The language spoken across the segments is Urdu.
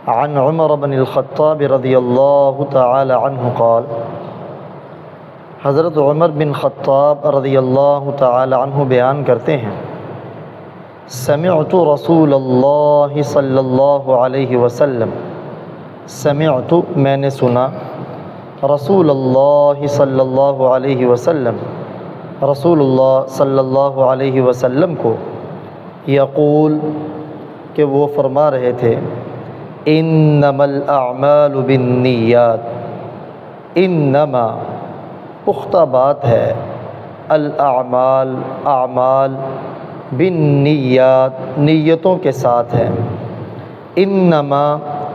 عن عمر بن الخطاب رضی اللہ تعالی عنہ قال، حضرت عمر بن خطاب رضی اللہ تعالی عنہ بیان کرتے ہیں، سمعت رسول اللہ صلی اللہ علیہ وسلم، سمعت میں نے سنا، رسول اللہ صلی اللہ علیہ وسلم رسول اللہ صلی اللہ علیہ وسلم کو، یقول کہ وہ فرما رہے تھے، انما الاعمال بالنیات، انما پختہ بات ہے، الاعمال اعمال، بالنیات نیتوں کے ساتھ ہے۔ انما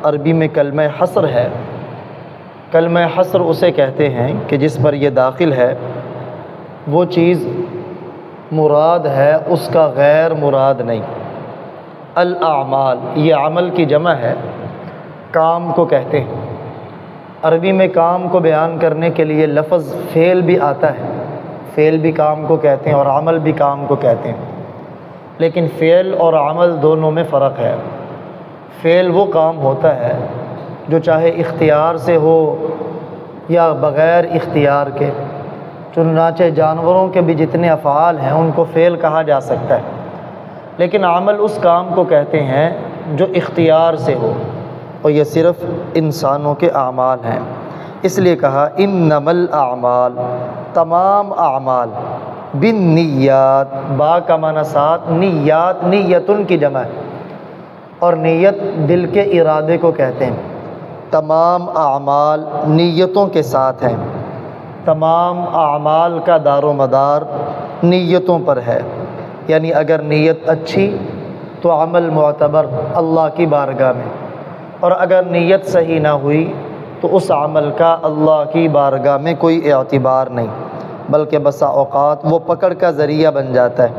عربی میں کلمہ حصر ہے، کلمہ حصر اسے کہتے ہیں کہ جس پر یہ داخل ہے وہ چیز مراد ہے، اس کا غیر مراد نہیں۔ الاعمال یہ عمل کی جمع ہے، کام کو کہتے ہیں۔ عربی میں کام کو بیان کرنے کے لیے لفظ فعل بھی آتا ہے، فعل بھی کام کو کہتے ہیں اور عمل بھی کام کو کہتے ہیں، لیکن فعل اور عمل دونوں میں فرق ہے۔ فعل وہ کام ہوتا ہے جو چاہے اختیار سے ہو یا بغیر اختیار کے، چنانچہ جانوروں کے بھی جتنے افعال ہیں ان کو فعل کہا جا سکتا ہے، لیکن عمل اس کام کو کہتے ہیں جو اختیار سے ہو، اور یہ صرف انسانوں کے اعمال ہیں۔ اس لیے کہا انما الاعمال، تمام اعمال، بالنیات، با کا معنی ساتھ، نیات نیتن کی جمع ہے، اور نیت دل کے ارادے کو کہتے ہیں۔ تمام اعمال نیتوں کے ساتھ ہیں، تمام اعمال کا دار و مدار نیتوں پر ہے، یعنی اگر نیت اچھی تو عمل معتبر اللہ کی بارگاہ میں، اور اگر نیت صحیح نہ ہوئی تو اس عمل کا اللہ کی بارگاہ میں کوئی اعتبار نہیں، بلکہ بسا اوقات وہ پکڑ کا ذریعہ بن جاتا ہے۔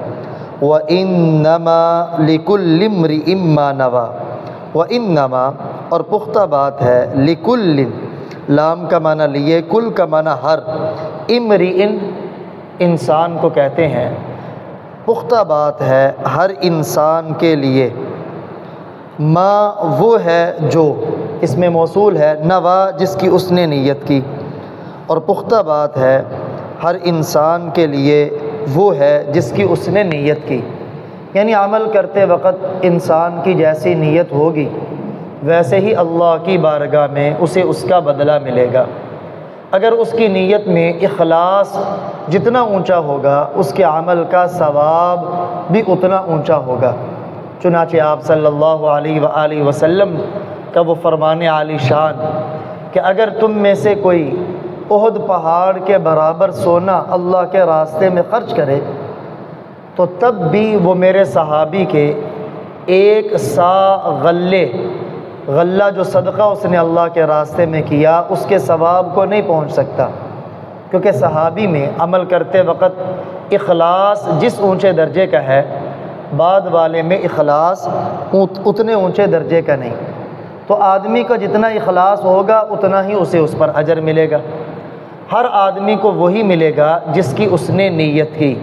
وَإِنَّمَا لِكُلِّ امْرِئٍ مَّا نَوَىٰ، وَإِنَّمَا اور پختہ بات ہے، لِكُلِّ لام کا معنی لیے، کل کا معنی ہر، امرئن انسان کو کہتے ہیں، پختہ بات ہے ہر انسان کے لیے، ما وہ ہے جو، اس میں موصول ہے، نوا جس کی اس نے نیت کی، اور پختہ بات ہے ہر انسان کے لیے وہ ہے جس کی اس نے نیت کی، یعنی عمل کرتے وقت انسان کی جیسی نیت ہوگی ویسے ہی اللہ کی بارگاہ میں اسے اس کا بدلہ ملے گا۔ اگر اس کی نیت میں اخلاص جتنا اونچا ہوگا اس کے عمل کا ثواب بھی اتنا اونچا ہوگا۔ چنانچہ آپ صلی اللہ علیہ وآلہ وسلم کا وہ فرمان عالی شان کہ اگر تم میں سے کوئی احد پہاڑ کے برابر سونا اللہ کے راستے میں خرچ کرے تو تب بھی وہ میرے صحابی کے ایک سا غلہ جو صدقہ اس نے اللہ کے راستے میں کیا اس کے ثواب کو نہیں پہنچ سکتا، کیونکہ صحابی میں عمل کرتے وقت اخلاص جس اونچے درجے کا ہے، بعد والے میں اخلاص اتنے اونچے درجے کا نہیں، تو آدمی کا جتنا اخلاص ہوگا اتنا ہی اسے اس پر اجر ملے گا۔ ہر آدمی کو وہی ملے گا جس کی اس نے نیت کی۔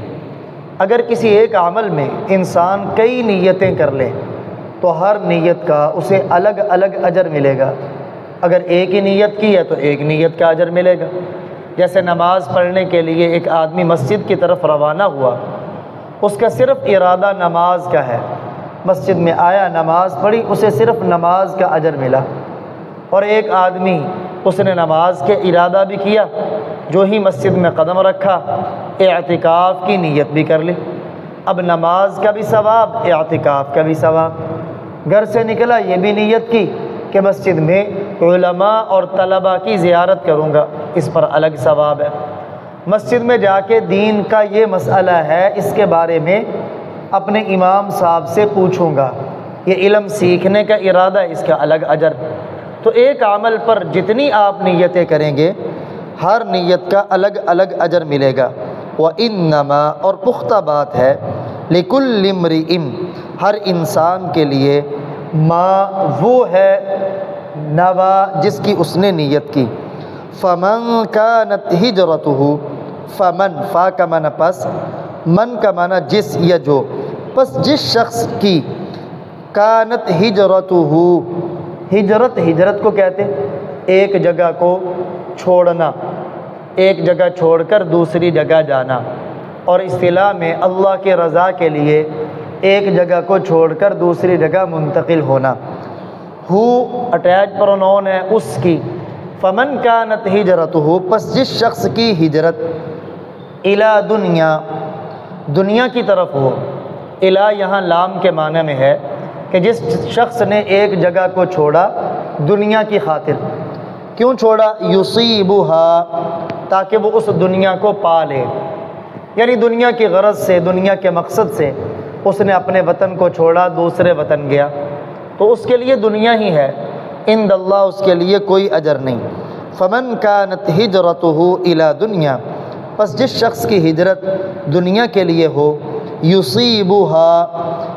اگر کسی ایک عمل میں انسان کئی نیتیں کر لے تو ہر نیت کا اسے الگ الگ اجر ملے گا۔ اگر ایک ہی نیت کی ہے تو ایک نیت کا اجر ملے گا۔ جیسے نماز پڑھنے کے لیے ایک آدمی مسجد کی طرف روانہ ہوا، اس کا صرف ارادہ نماز کا ہے، مسجد میں آیا، نماز پڑھی، اسے صرف نماز کا اجر ملا۔ اور ایک آدمی اس نے نماز کے ارادہ بھی کیا، جو ہی مسجد میں قدم رکھا اعتکاف کی نیت بھی کر لی، اب نماز کا بھی ثواب، اعتکاف کا بھی ثواب۔ گھر سے نکلا یہ بھی نیت کی کہ مسجد میں علماء اور طلباء کی زیارت کروں گا، اس پر الگ ثواب ہے۔ مسجد میں جا کے دین کا یہ مسئلہ ہے، اس کے بارے میں اپنے امام صاحب سے پوچھوں گا، یہ علم سیکھنے کا ارادہ، اس کا الگ اجر۔ تو ایک عمل پر جتنی آپ نیتیں کریں گے ہر نیت کا الگ الگ اجر ملے گا۔ وَإِنَّمَا اور پختہ بات ہے، لِكُلِّ امْرِئٍ ہر انسان کے لیے، ما وہ ہے، نوا جس کی اس نے نیت کی۔ فَمَنْ كَانَتْ هِجْرَتُهُ فَمَنْ فا کا معنی پس، من کا معنی جس یا جو، پس جس شخص کی، کانت ہجرتہ ہجرت کو کہتے ہیں ایک جگہ کو چھوڑنا، ایک جگہ چھوڑ کر دوسری جگہ جانا، اور اصطلاح میں اللہ کے رضا کے لیے ایک جگہ کو چھوڑ کر دوسری جگہ منتقل ہونا۔ ہو اٹیچ پرونون ہے اس کی، فمن کانت ہجرتہ، پس جس شخص کی ہجرت الی دنیا، دنیا کی طرف ہو، الی یہاں لام کے معنی میں ہے کہ جس شخص نے ایک جگہ کو چھوڑا دنیا کی خاطر، کیوں چھوڑا؟ یصیبھا، تاکہ وہ اس دنیا کو پا لے، یعنی دنیا کی غرض سے، دنیا کے مقصد سے اس نے اپنے وطن کو چھوڑا، دوسرے وطن گیا، تو اس کے لیے دنیا ہی ہے، عند اللہ اس کے لیے کوئی اجر نہیں۔ فمن کانت ہجرتہ الی دنیا، پس جس شخص کی ہجرت دنیا کے لیے ہو، یصیبھا،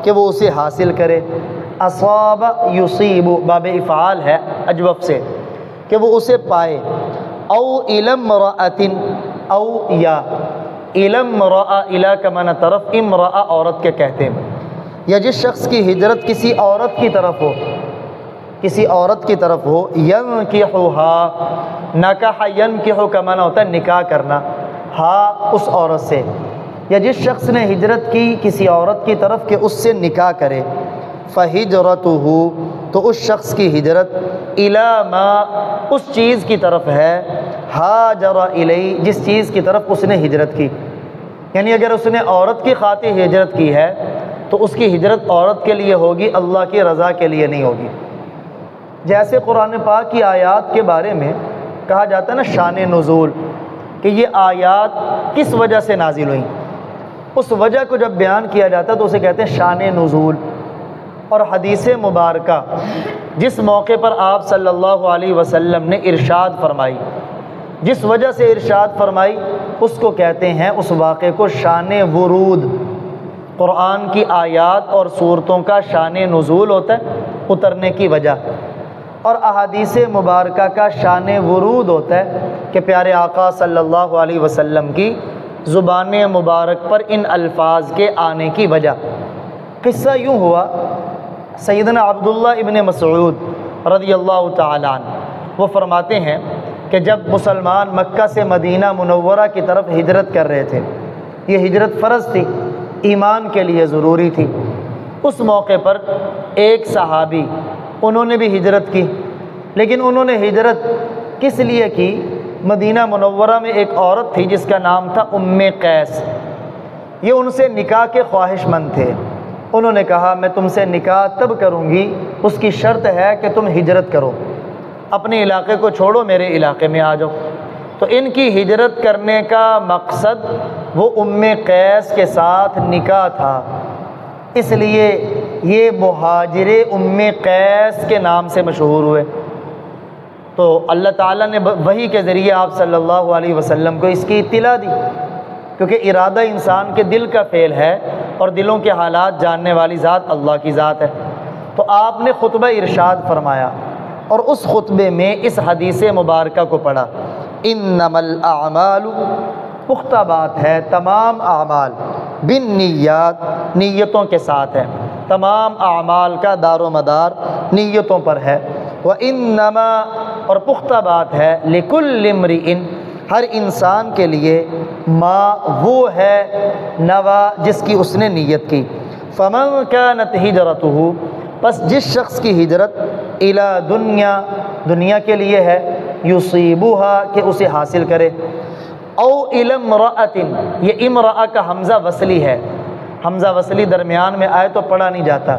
کہ وہ اسے حاصل کرے، اصاب یصیب باب افعال ہے اجوف سے، کہ وہ اسے پائے، او الی امرأۃ، او یا الی امرأۃ، الی کا معنی طرف، امرأۃ عورت کے کہتے ہیں، یا جس شخص کی ہجرت کسی عورت کی طرف ہو، کسی عورت کی طرف ہو، ینکحھا، نکح ینکح کا معنی ہوتا ہے نکاح کرنا، ہاں اس عورت سے، یا جس شخص نے ہجرت کی کسی عورت کی طرف کہ اس سے نکاح کرے، فہجرتہ، تو اس شخص کی ہجرت الی ما، اس چیز کی طرف ہے، ہاجر الیہ، جس چیز کی طرف اس نے ہجرت کی، یعنی اگر اس نے عورت کی خاطر ہجرت کی ہے تو اس کی ہجرت عورت کے لیے ہوگی، اللہ کی رضا کے لیے نہیں ہوگی۔ جیسے قرآن پاک کی آیات کے بارے میں کہا جاتا ہے نا شان نزول، کہ یہ آیات کس وجہ سے نازل ہوئیں، اس وجہ کو جب بیان کیا جاتا ہے تو اسے کہتے ہیں شان نزول۔ اور حدیث مبارکہ جس موقع پر آپ صلی اللہ علیہ وسلم نے ارشاد فرمائی، جس وجہ سے ارشاد فرمائی، اس کو کہتے ہیں، اس واقعے کو شان ورود۔ قرآن کی آیات اور صورتوں کا شان نزول ہوتا ہے اترنے کی وجہ، اور احادیث مبارکہ کا شان ورود ہوتا ہے کہ پیارے آقا صلی اللہ علیہ وسلم کی زبان مبارک پر ان الفاظ کے آنے کی وجہ۔ قصہ یوں ہوا، سیدنا عبداللہ ابن مسعود رضی اللہ تعالیٰ عنہ وہ فرماتے ہیں کہ جب مسلمان مکہ سے مدینہ منورہ کی طرف ہجرت کر رہے تھے، یہ ہجرت فرض تھی، ایمان کے لیے ضروری تھی، اس موقع پر ایک صحابی انہوں نے بھی ہجرت کی، لیکن انہوں نے ہجرت کس لیے کی؟ مدینہ منورہ میں ایک عورت تھی جس کا نام تھا ام قیس، یہ ان سے نکاح کے خواہش مند تھے، انہوں نے کہا میں تم سے نکاح تب کروں گی، اس کی شرط ہے کہ تم ہجرت کرو، اپنے علاقے کو چھوڑو، میرے علاقے میں آ جاؤ۔ تو ان کی ہجرت کرنے کا مقصد وہ ام قیس کے ساتھ نکاح تھا، اس لیے یہ مہاجر ام قیس کے نام سے مشہور ہوئے۔ تو اللہ تعالیٰ نے وحی کے ذریعے آپ صلی اللہ علیہ وسلم کو اس کی اطلاع دی، کیونکہ ارادہ انسان کے دل کا فعل ہے اور دلوں کے حالات جاننے والی ذات اللہ کی ذات ہے۔ تو آپ نے خطبہ ارشاد فرمایا اور اس خطبے میں اس حدیث مبارکہ کو پڑھا، انما الاعمال، پختہ بات ہے تمام اعمال، بالنیات، نیتوں کے ساتھ ہے، تمام اعمال کا دار و مدار نیتوں پر ہے، وَإِنَّمَا، اور پختہ بات ہے، لِكُلِّ امْرِئٍ، ہر انسان کے لیے، ما وہ ہے، نوا جس کی اس نے نیت کی، فَمَنْ كَانَتْ هِجْرَتُهُ، پس جس شخص کی ہجرت الی دنیا، دنیا کے لیے ہے، یصیبها، کہ اسے حاصل کرے، او الی امرأۃ، یہ امرأہ کا حمزہ وصلی ہے، حمزہ وصلی درمیان میں آئے تو پڑھا نہیں جاتا،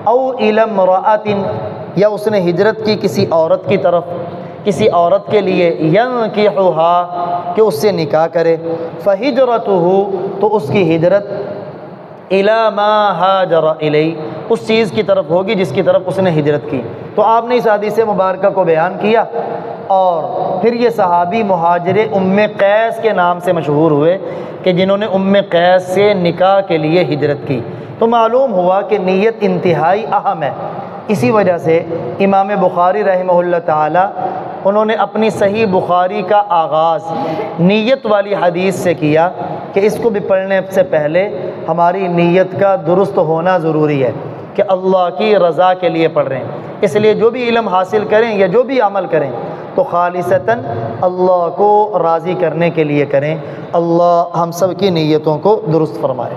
او الی امرأۃ، یا اس نے ہجرت کی کسی عورت کی طرف، کسی عورت کے لیے، ینکحھا، کہ اس سے نکاح کرے، فہجرتہ، تو اس کی ہجرت الی ما ہاجر الی، اس چیز کی طرف ہوگی جس کی طرف اس نے ہجرت کی۔ تو آپ نے اس حدیث مبارکہ کو بیان کیا، اور پھر یہ صحابی مہاجر ام قیس کے نام سے مشہور ہوئے کہ جنہوں نے ام قیس سے نکاح کے لیے ہجرت کی۔ تو معلوم ہوا کہ نیت انتہائی اہم ہے، اسی وجہ سے امام بخاری رحمہ اللہ تعالی انہوں نے اپنی صحیح بخاری کا آغاز نیت والی حدیث سے کیا کہ اس کو بھی پڑھنے سے پہلے ہماری نیت کا درست ہونا ضروری ہے، کہ اللہ کی رضا کے لیے پڑھ رہے ہیں۔ اس لیے جو بھی علم حاصل کریں یا جو بھی عمل کریں تو خالصتاً اللہ کو راضی کرنے کے لیے کریں۔ اللہ ہم سب کی نیتوں کو درست فرمائے۔